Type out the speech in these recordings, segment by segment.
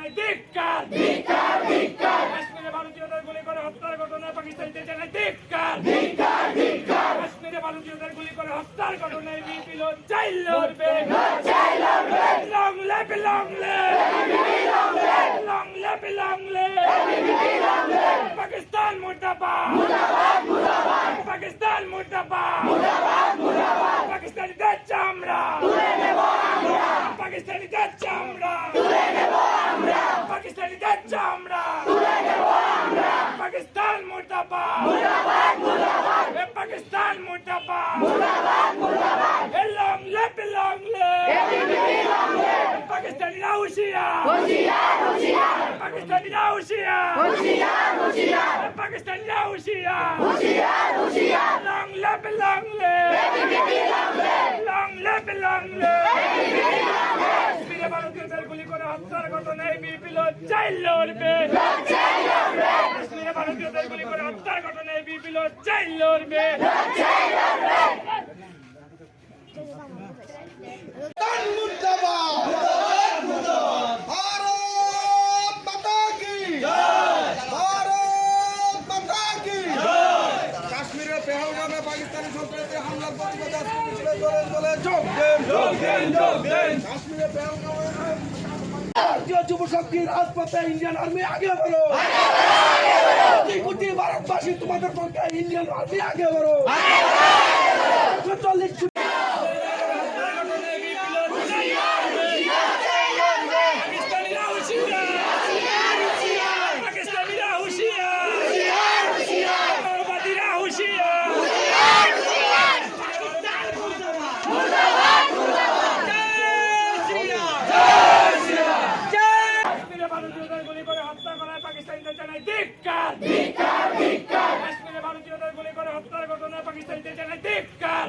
জানাই ধিক্কার। কাশ্মীরে ভারতীয়দের গুলি করে হত্যার ঘটনায় পাকিস্তানিদের জানাই ধিক্কার। কাশ্মীরে ভারতীয়দের গুলি করে হত্যার ঘটনায় বিপিএল চাইল লড়বে। Long live long live long live long live Pakistan মুর্দাবাদ পাকিস্তান মুর্দাবাদ পাকিস্তানিদের চামড়া পাকিস্তানিদের চামড়া পাকিস্তানিদের চামড়া পাকিস্তান মুর্দাবাদ পাকিস্তান মুর্দাবাদ লং লেভ পাকিস্তানিরা হুঁশিয়ার পাকিস্তানিরা হুঁশিয়ার পাকিস্তানিরা হুঁশিয়ার লং লেভ লং লেভ কাশ্মীরে ভারতীয়দের গুলি করে হত্যার ঘটনায় বিপিএল চাইল লড়বে। কাশ্মীরে ভারতীয়দের গুলি করে হত্যার ঘটনায় বিপিএল চাইল লড়বে। কাশ্মীরের পেহেলগামে পাকিস্তানি সন্ত্রাসী হামলার প্রতিবাদে আজকে মিছিলে দলে কাশ্মীরের পেহেলগামে ভারতীয় যুব শক্তির রাজপথে ইন্ডিয়ান আর্মি আগে বলো। কোটি ভারতবাসী তোমাদের পক্ষে ইন্ডিয়ান আর্মি আগে বলো। 40 পাকিস্তানিদের জানাই ধিক্কার। কাশ্মীরে ভারতীয়দের গুলি করে হত্যার ঘটনায় পাকিস্তানিদের জানাই ধিক্কার।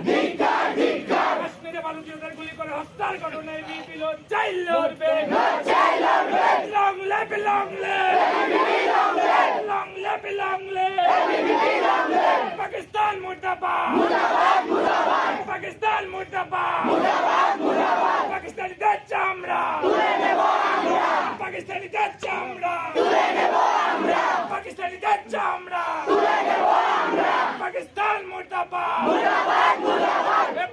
কাশ্মীরে ভারতীয়দের গুলি করে হত্যার ঘটনায় বিপিএল চাইল লড়বে। Long live long live Pakistan মুর্দাবাদ পাকিস্তান মুর্দাবাদ পাকিস্তানিদের চামড়া পাকিস্তানিদের চামড়া পাকিস্তানিদের চামড়া পাকিস্তান মুর্দাবাদ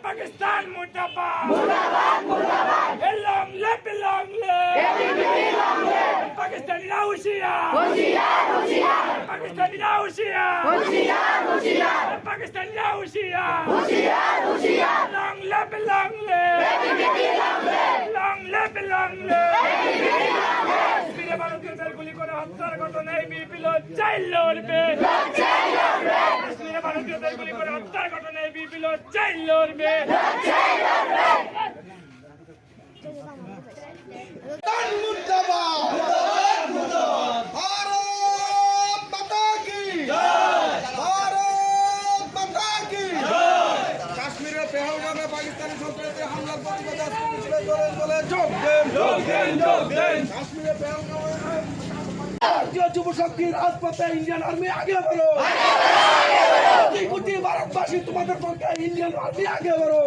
পাকিস্তান মুর্দাবাদ লং লেভ পাকিস্তানিরা হুঁশিয়ার পাকিস্তানিরা হুঁশিয়ার পাকিস্তানিরা হুঁশিয়ার লং লেভ কাশ্মীরে ভারতীয়দের গুলি করে হত্যার ঘটনায় বিপিএল চাইল লড়বে। কাশ্মীরে ভারতীয়দের গুলি করে হত্যার ঘটনায় বিপিএল চাইল লড়বে। কাশ্মীরের পেহেলগামে পাকিস্তানি সন্ত্রাসী হামলার প্রতিবাদে আজকে মিছিলে দলে কাশ্মীরের পেহেলগামে ভারতীয় যুব শক্তির রাজপথে ইন্ডিয়ান আর্মি আগে বলো। কোটি ভারতবাসী তোমাদের পক্ষে ইন্ডিয়ান আর্মি আগে বলো।